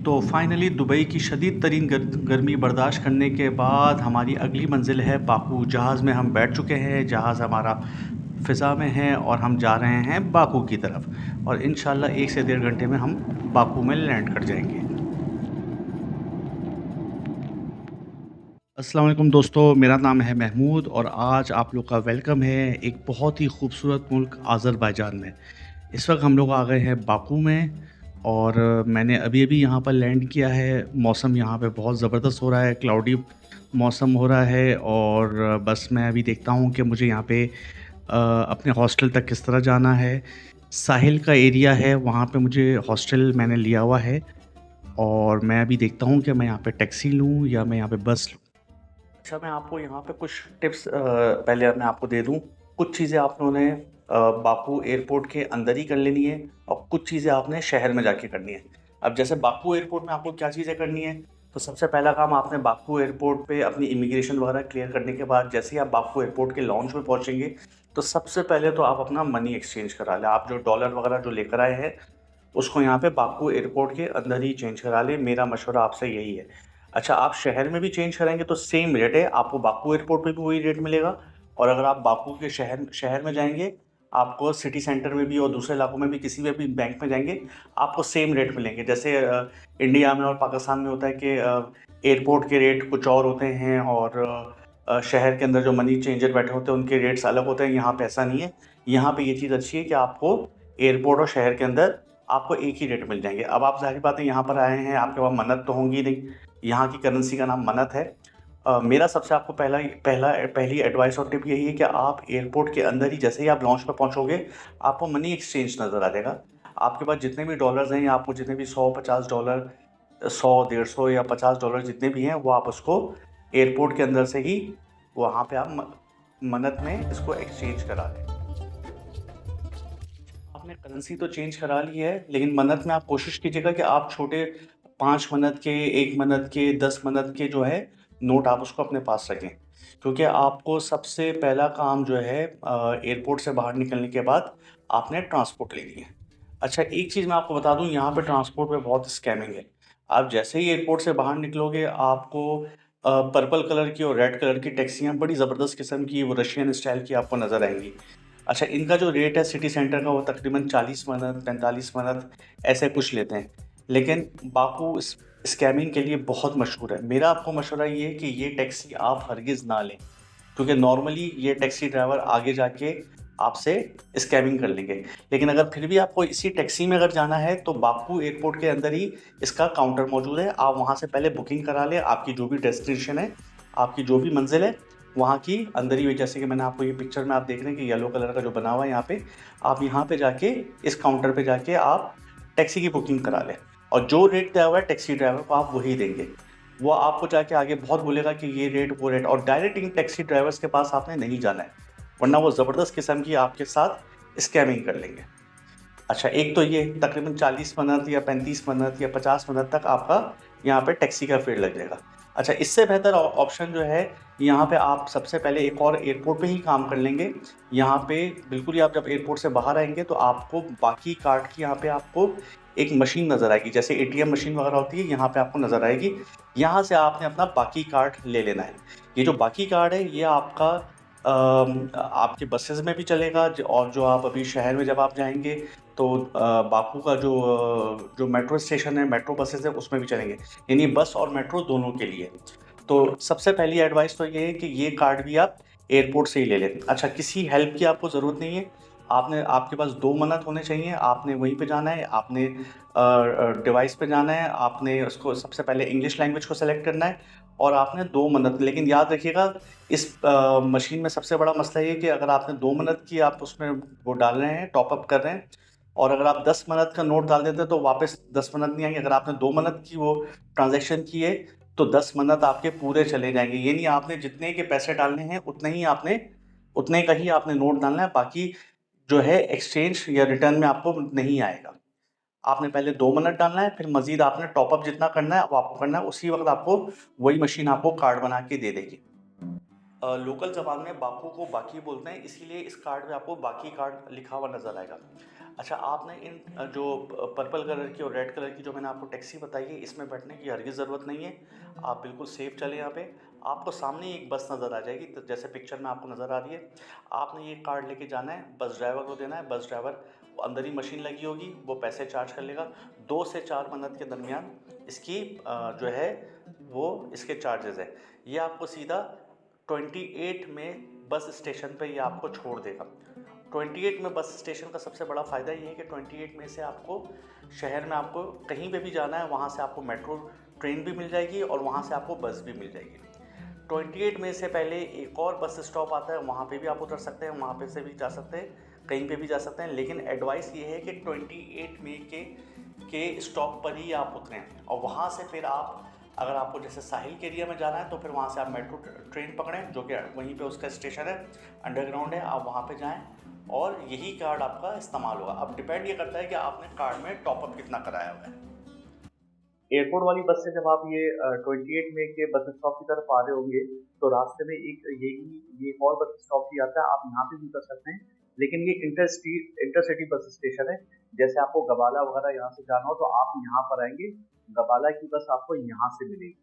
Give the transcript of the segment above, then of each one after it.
तो finally Dubai की शदीद तरीन गर्मी बर्दाश्त करने के बाद हमारी अगली मंजिल है बाकू। जहाज़ में हम बैठ चुके हैं, जहाज़ हमारा फ़िज़ा में है और हम जा रहे हैं बाकू की तरफ और इंशाल्लाह 1 से डेढ़ घंटे में हम बाकू में लैंड कर जाएंगे। अस्सलाम वालेकुम दोस्तों, मेरा नाम है महमूद और आज आप लोग का वेलकम है एक बहुत ही खूबसूरत मुल्क आज़रबाईजान में। इस वक्त हम लोग आ गए हैं बाकू में और मैंने अभी-अभी यहाँ पर लैंड किया है। मौसम यहाँ पे बहुत ज़बरदस्त हो रहा है, क्लाउडी मौसम हो रहा है और बस मैं अभी देखता हूँ कि मुझे यहाँ पे अपने हॉस्टल तक किस तरह जाना है। साहिल का एरिया है, वहाँ पे मुझे हॉस्टल मैंने लिया हुआ है और मैं अभी देखता हूँ कि मैं यहाँ पे टैक्सी लूँ या मैं यहाँ पे बस लूँ। अच्छा, मैं आपको यहाँ पे कुछ टिप्स पहले मैं आपको दे दूँ। कुछ चीज़ें आपने बाकू एयरपोर्ट के अंदर ही कर लेनी है और कुछ चीज़ें आपने शहर में जाके करनी है। अब जैसे बाकू एयरपोर्ट में आपको क्या चीज़ें करनी है, तो सबसे पहला काम आपने बाकू एयरपोर्ट पे अपनी इमिग्रेशन वगैरह क्लियर करने के बाद जैसे ही आप बाकू एयरपोर्ट के लॉन्च में पहुँचेंगे, तो सबसे पहले तो आप अपना मनी एक्सचेंज करा लें। आप जो डॉलर वगैरह जो लेकर आए हैं, उसको यहाँ पे बाकू एयरपोर्ट के अंदर ही चेंज करा लें। मेरा मशवरा आपसे यही है। अच्छा, आप शहर में भी चेंज कराएँगे तो सेम रेट है, आपको बाकू एयरपोर्ट पे भी वही रेट मिलेगा और अगर आप बाकू के शहर शहर में जाएँगे, आपको सिटी सेंटर में भी और दूसरे इलाकों में भी किसी में भी बैंक में जाएँगे, आपको सेम रेट मिलेंगे। जैसे इंडिया में और पाकिस्तान में होता है कि एयरपोर्ट के रेट कुछ और होते हैं और शहर के अंदर जो मनी चेंजर बैठे होते हैं, उनके रेट्स अलग होते हैं। यहाँ पे ऐसा नहीं है। यहाँ पे ये चीज़ अच्छी है कि आपको एयरपोर्ट और शहर के अंदर आपको एक ही रेट मिल जाएँगे। अब आप ज़ाहिर बात है यहाँ पर आए हैं, आपके पास मन्नत तो होंगी नहीं। यहाँ की करेंसी का नाम मन्नत है। मेरा सबसे आपको पहली एडवाइस और टिप यही है कि आप एयरपोर्ट के अंदर ही जैसे ही आप लॉन्च पे पहुँचोगे, आपको मनी एक्सचेंज नज़र आ जाएगा। आपके पास जितने भी डॉलर्स हैं या आपको जितने भी $100-50 100, 150 या $50 जितने भी हैं, वो आप उसको एयरपोर्ट के अंदर से ही वहाँ पे आप मन्नत में इसको एक्सचेंज करा लें। आपने करेंसी तो चेंज करा ली है, लेकिन मन्नत में आप कोशिश कीजिएगा कि आप छोटे 5 मन्नत के, 1 मन्नत के, 10 मन्नत के जो है नोट आप उसको अपने पास रखें। क्योंकि आपको सबसे पहला काम जो है एयरपोर्ट से बाहर निकलने के बाद आपने ट्रांसपोर्ट लेनी है। अच्छा, एक चीज़ मैं आपको बता दूँ, यहाँ पे ट्रांसपोर्ट में बहुत स्कैमिंग है। आप जैसे ही एयरपोर्ट से बाहर निकलोगे, आपको पर्पल कलर की और रेड कलर की टैक्सियाँ बड़ी ज़बरदस्त किस्म की, वो रशियन स्टाइल की आपको नज़र आएँगी। अच्छा, इनका जो रेट है सिटी सेंटर का वो तकरीबन 40 मदद 45 मदद ऐसे कुछ लेते हैं। लेकिन बाकू स्कैमिंग के लिए बहुत मशहूर है। मेरा आपको मशवरा ये है कि ये टैक्सी आप हरगिज़ ना लें, क्योंकि नॉर्मली ये टैक्सी ड्राइवर आगे जाके आपसे स्कैमिंग कर लेंगे। लेकिन अगर फिर भी आपको इसी टैक्सी में अगर जाना है तो बाकू एयरपोर्ट के अंदर ही इसका काउंटर मौजूद है। आप वहाँ से पहले बुकिंग करा लें, आपकी जो भी डेस्टिनेशन है, आपकी जो भी मंज़िल है, वहाँ की अंदर ही, जैसे कि मैंने आपको ये पिक्चर में आप देख रहे हैं कि येलो कलर का जो बना हुआ है यहाँ पे, आप यहाँ पे जाके इस काउंटर पे जाके आप टैक्सी की बुकिंग करा लें और जो रेट दिया हुआ है टैक्सी ड्राइवर को आप वही देंगे। वो आपको जाके आगे बहुत बोलेगा कि ये रेट, वो रेट, और डायरेक्ट इन टैक्सी ड्राइवर्स के पास आपने नहीं जाना है, वरना वो ज़बरदस्त किस्म की आपके साथ स्कैमिंग कर लेंगे। अच्छा, एक तो ये तकरीबन 40 मिनट या 35 मिनट या 50 मिनट तक आपका यहाँ पे टैक्सी का फेयर लग जाएगा। अच्छा, इससे बेहतर ऑप्शन जो है, यहाँ पे आप सबसे पहले एक और एयरपोर्ट पे ही काम कर लेंगे। यहाँ पे बिल्कुल ही आप जब एयरपोर्ट से बाहर आएँगे तो आपको बाकी कार्ड की यहाँ पे आपको एक मशीन नज़र आएगी, जैसे एटीएम मशीन वगैरह होती है, यहाँ पे आपको नज़र आएगी। यहाँ से आपने अपना बाकी कार्ड ले लेना है। ये जो बाकी कार्ड है, ये आपका आपके बसेज़ में भी चलेगा और जो आप अभी शहर में जब आप जाएँगे तो बाकू का जो मेट्रो स्टेशन है, मेट्रो बसेज़ है, उसमें भी चलेंगे। यानी बस और मेट्रो दोनों के लिए। तो सबसे पहली एडवाइस तो ये है कि ये कार्ड भी आप एयरपोर्ट से ही ले लें। अच्छा, किसी हेल्प की आपको ज़रूरत नहीं है। आपके पास 2 मिनट होने चाहिए, आपने वहीं पे जाना है, आपने डिवाइस पे जाना है, आपने उसको सबसे पहले इंग्लिश लैंग्वेज को सेलेक्ट करना है और आपने 2 मिनट, लेकिन याद रखिएगा इस मशीन में सबसे बड़ा मसला ये है कि अगर आपने 2 मिनट की आप उसमें वो डाल रहे हैं, टॉप अप कर रहे हैं और अगर आप 10 मिनट का नोट डाल देते हैं तो वापस 10 मिनट नहीं आएंगे। अगर आपने 2 मिनट की वो ट्रांजैक्शन की है तो 10 मिनट आपके पूरे चले जाएंगे। यानी आपने जितने के पैसे डालने हैं उतने का ही आपने नोट डालना है, बाकी जो है एक्सचेंज या रिटर्न में आपको नहीं आएगा। आपने पहले 2 मिनट डालना है, फिर मज़ीद आपने टॉप अप जितना करना है वो आपको करना है, उसी वक़्त आपको वही मशीन आपको कार्ड बना के दे देगी। लोकल ज़बान में बाकू को बाकी बोलते हैं, इसीलिए इस कार्ड में आपको बाकी कार्ड लिखा हुआ नज़र आएगा। अच्छा, आपने इन जो पर्पल कलर की और रेड कलर की जो मैंने आपको टैक्सी बताई है, इसमें बैठने की हरगिज़ ज़रूरत नहीं है। आप बिल्कुल सेफ़ चलें यहाँ पे। आपको सामने ही एक बस नज़र आ जाएगी, तो जैसे पिक्चर में आपको नज़र आ रही है। आपने ये कार्ड लेके जाना है, बस ड्राइवर को देना है। बस ड्राइवर अंदर ही मशीन लगी होगी, वो पैसे चार्ज कर लेगा। 2 से 4 मिनट के दरमियान इसकी जो है वो इसके चार्जेज़ है। ये आपको सीधा 28 में बस स्टेशन पे ये आपको छोड़ देगा। 28 में बस स्टेशन का सबसे बड़ा फ़ायदा ये है कि 28 में से आपको शहर में आपको कहीं पे भी जाना है, वहाँ से आपको मेट्रो ट्रेन भी मिल जाएगी और वहाँ से आपको बस भी मिल जाएगी। 28 में से पहले एक और बस स्टॉप आता है, वहाँ पे भी आप उतर सकते हैं, वहाँ पे से भी जा सकते हैं, कहीं पे भी जा सकते हैं। लेकिन एडवाइस ये है कि 28 में के स्टॉप पर ही आप उतरें और वहाँ से फिर आप, अगर आपको जैसे साहिल के एरिया में जाना है तो फिर वहाँ से आप मेट्रो ट्रेन पकड़ें, जो कि वहीं पे उसका स्टेशन है, अंडरग्राउंड है, आप वहाँ पे जाएँ और यही कार्ड आपका इस्तेमाल होगा। अब डिपेंड ये करता है कि आपने कार्ड में टॉपअप कितना कराया हुआ है। एयरपोर्ट वाली बस से जब आप ये 28 में के बस स्टॉप की तरफ आ रहे होंगे, तो रास्ते में ये एक और बस स्टॉप भी आता है, आप यहाँ पे भी उतर सकते हैं। लेकिन ये इंटरसिटी बस स्टेशन है। जैसे आपको गबाला वगैरह यहाँ से जाना हो तो आप यहाँ पर आएंगे, गबाला की बस आपको यहाँ से मिलेगी।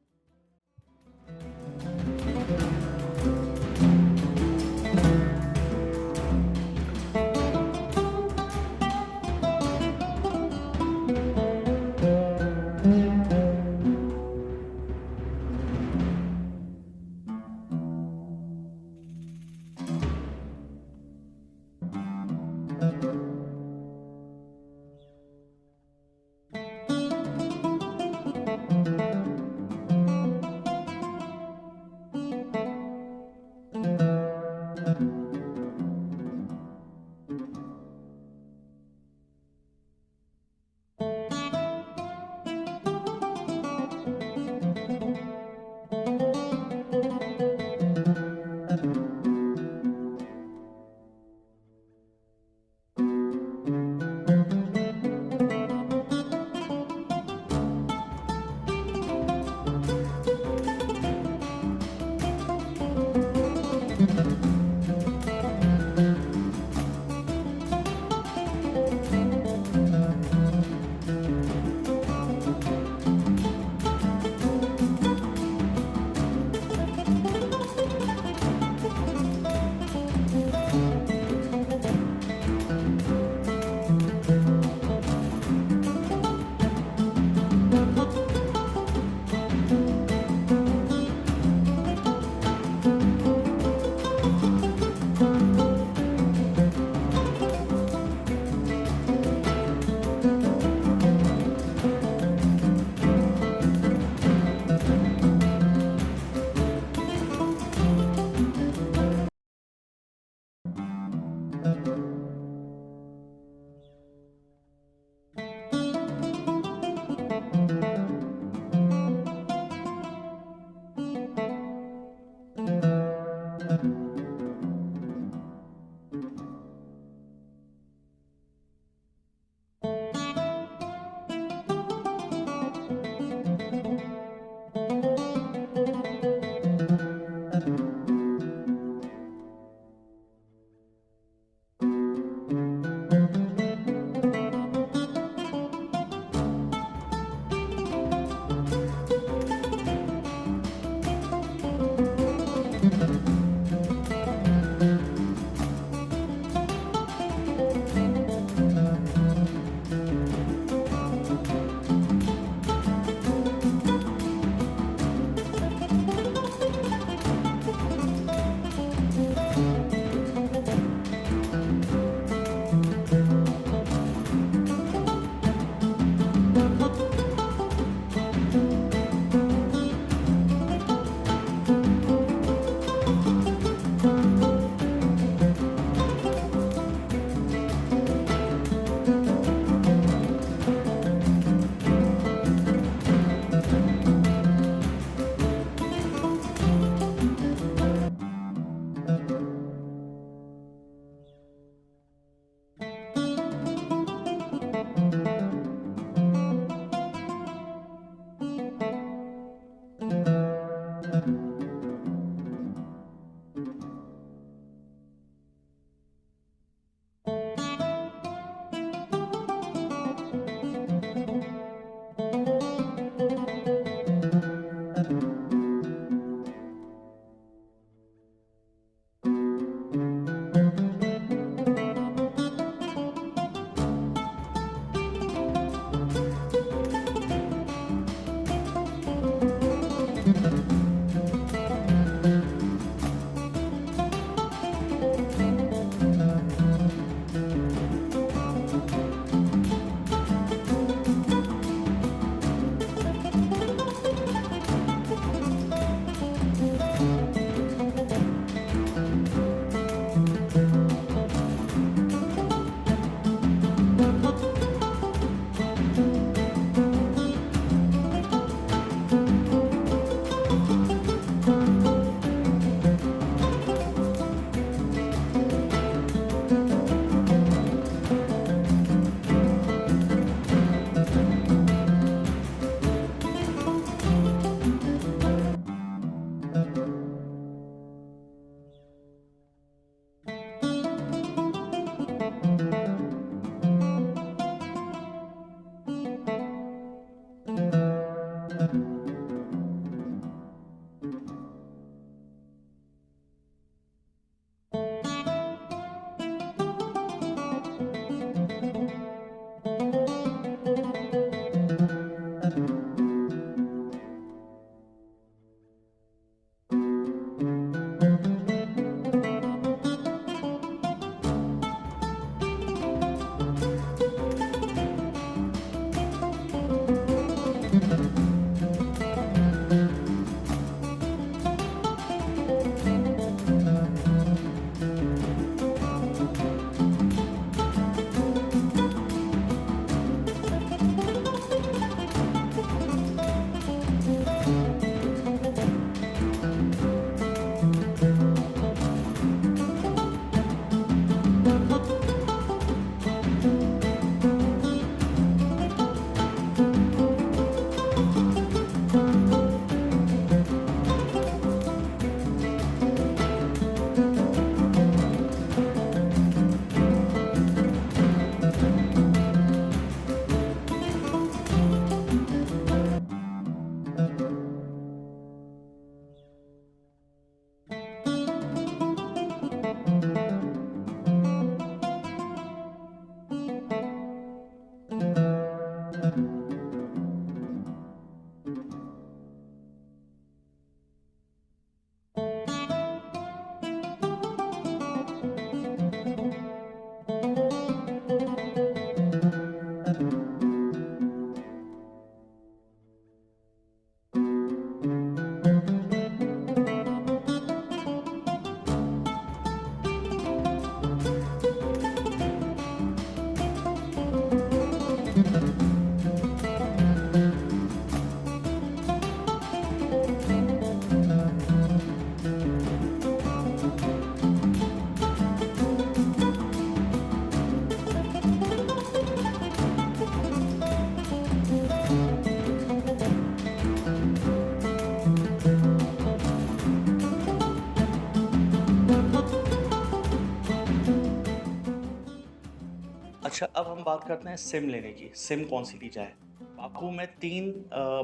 अच्छा, अब हम बात करते हैं सिम लेने की। सिम कौन-सी ली जाए? बाकू में 3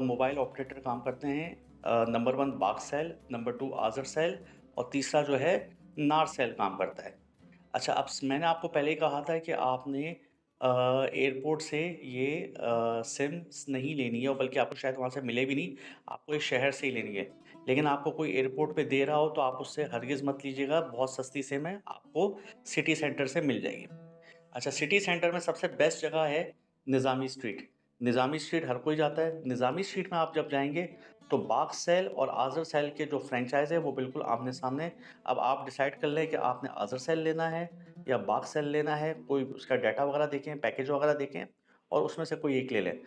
मोबाइल ऑपरेटर काम करते हैं। नंबर 1 बाक्सेल, नंबर 2 आज़रसेल और तीसरा जो है नारसेल काम करता है। अच्छा, अब स मैंने आपको पहले ही कहा था कि आपने एयरपोर्ट से ये सिम्स नहीं लेनी है और बल्कि आपको शायद वहाँ से मिले भी नहीं, आपको इस शहर से ही लेनी है। लेकिन आपको कोई एयरपोर्ट पे दे रहा हो तो आप उससे हरगिज़ मत लीजिएगा, बहुत सस्ती सिम है, आपको सिटी सेंटर से मिल जाएगी। अच्छा, सिटी सेंटर में सबसे बेस्ट जगह है निज़ामी स्ट्रीट। निज़ामी स्ट्रीट हर कोई जाता है। निज़ामी स्ट्रीट में आप जब जाएँगे तो बाग सेल और आज़र सेल के जो फ्रैंचाइज़ है वो बिल्कुल आमने-सामने हैं। अब आप डिसाइड कर लें कि आपने आज़र सेल लेना है या बाग सेल लेना है, कोई उसका डाटा वगैरह देखें, पैकेज वगैरह देखें और उसमें से कोई एक ले लें।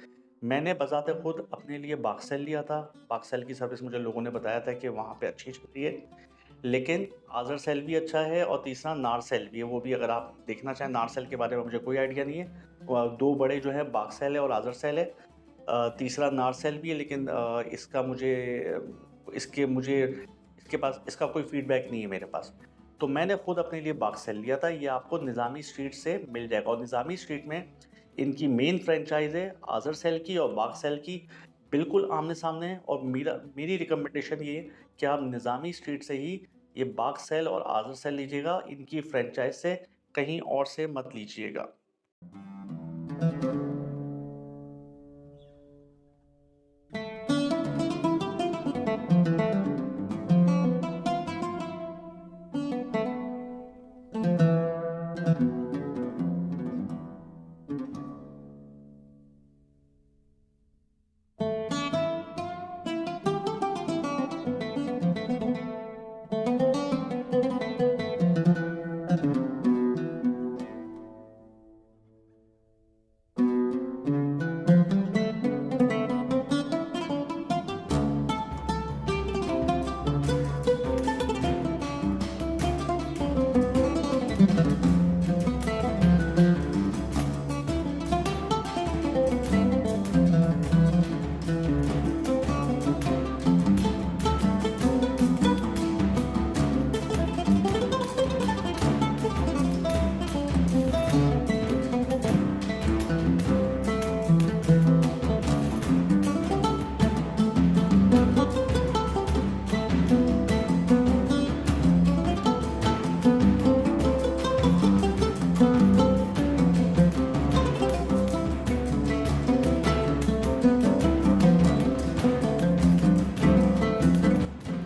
मैंने बज़ाते खुद अपने लिए बाग सेल लिया था। बाग सेल की सर्विस मुझे लोगों ने बताया था कि वहाँ पे अच्छी चल रही है। लेकिन आज़र सेल भी अच्छा है और तीसरा नार सेल भी है, वो भी अगर आप देखना चाहें। नार सेल के बारे में मुझे कोई आइडिया नहीं है। 2 बड़े जो है बाग सेल है और आज़र सेल है। तीसरा नार सेल भी है लेकिन इसके पास इसका कोई फीडबैक नहीं है मेरे पास। तो मैंने खुद अपने लिए बाग सेल लिया था, ये आपको निज़ामी स्ट्रीट से मिल जाएगा और निज़ामी स्ट्रीट में इनकी मेन फ्रैंचाइज़ है आज़र सेल की और बाग सेल की, बिल्कुल आमने-सामने है और मेरी रिकमेंडेशन ये है कि आप निज़ामी स्ट्रीट से ही ये बाग सेल और आज़र सेल लीजिएगा, इनकी फ्रैंचाइज़ से कहीं और से मत लीजिएगा।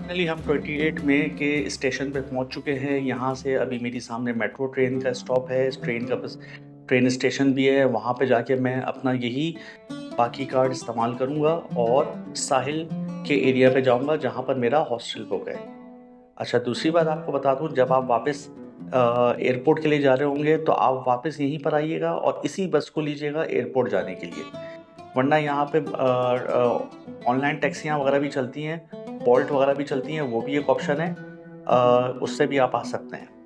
फाइनली हम 28 मई के स्टेशन पे पहुंच चुके हैं। यहाँ से अभी मेरी सामने मेट्रो ट्रेन का स्टॉप है। इस ट्रेन का बस ट्रेन स्टेशन भी है। वहाँ पे जाके मैं अपना यही बाकी कार्ड इस्तेमाल करूँगा और साहिल के एरिया पे जाऊँगा जहाँ पर मेरा हॉस्टल बुक है। अच्छा, दूसरी बात आपको बता दूँ, जब आप वापस एयरपोर्ट के लिए जा रहे होंगे तो आप वापस यहीं पर आइएगा और इसी बस को लीजिएगा एयरपोर्ट जाने के लिए। वरना यहाँ पे ऑनलाइन टैक्सियाँ वगैरह भी चलती हैं, बोल्ट वगैरह भी चलती हैं, वो भी एक ऑप्शन है। उससे भी आप आ सकते हैं।